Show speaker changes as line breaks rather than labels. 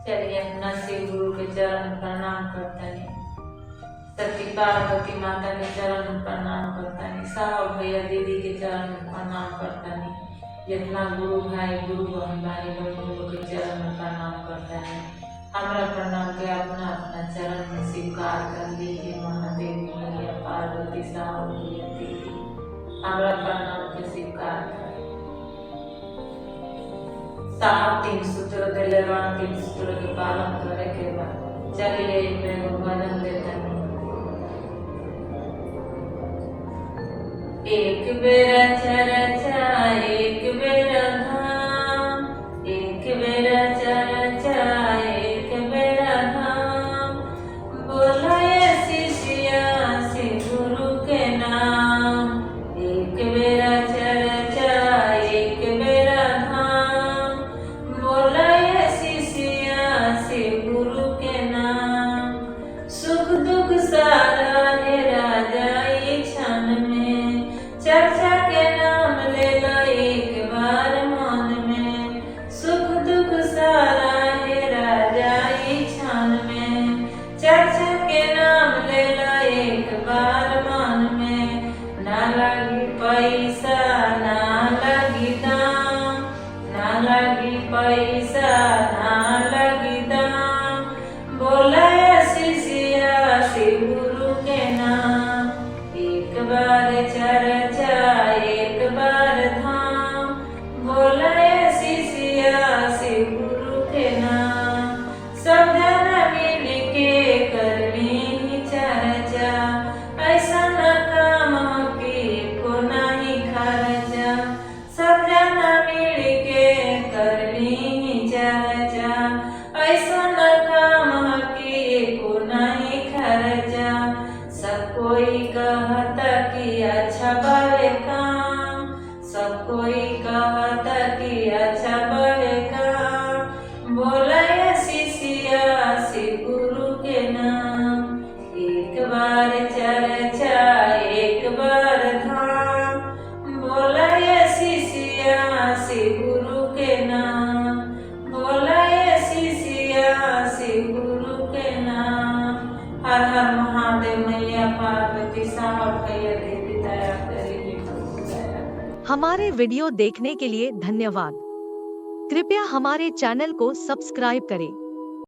चलिए अपना शिव गुरु के चरण प्रणाम करतनी। सती पार्वती माता के चरण प्रणाम करतनी। साहब भैया दीदी के चरण प्रणाम करतनी। जितना गुरु भाई गुरु बहन भाई लोग के चरण में प्रणाम करतनी। हमारा प्रणाम के अपना अपना चरण में स्वीकार कर लीजिए। महादेवी भैया पार्वती साहब भैया दीदी हमारा प्रणाम के स्वीकार करें। साहब 3 सूत्र दिले 3 सूत्र के पालन करे के बाद चलिए एक भजन देते हैं। एक बेरा चर्चा एक बेरा धाम, एक बेरा चर्चा एक बेरा धाम, बोला ये शिष्या से गुरु के नाम। एक बेरा चर्चा एक बेरा धाम, बोला ये शिष्या से गुरु के नाम। सुख दुख सारा हेरा जाई क्षण में, चर्चा के नाम ले लो एक बार मन में। सुख दुख सारा हेरा जाई क्षण में, चर्चा के नाम ले लो एक बार मन में। ना लगी पैसा ना लगी दाम, ना लगी पैसा ना लगी दाम, बोला शिष्या से गुरु के नाम। एक बार चर्चा एक बार धाम, बोला शिष्या से गुरु के नाम। सब जना मिल के करनी चर्चा, ऐसा न काम कि को नहीं खर्चा। सब जना मिल के करनी चर्चा, ऐसा न काम कि को नहीं खर्चा। सब कोई कहता कि अच्छा बावे काम, सब कोई कहता कि अच्छा बावे काम, बोला शिष्या से गुरु के नाम। एक बार चर्चा एक बार धाम, बोला शिष्या से गुरु के नाम, बोला शिष्या से गुरु के नाम। हर हर महादेव मैया पार्वती साहब भैया देवी दया करिए, दया करिए।
हमारे वीडियो देखने के लिए धन्यवाद। कृपया हमारे चैनल को सब्सक्राइब करें।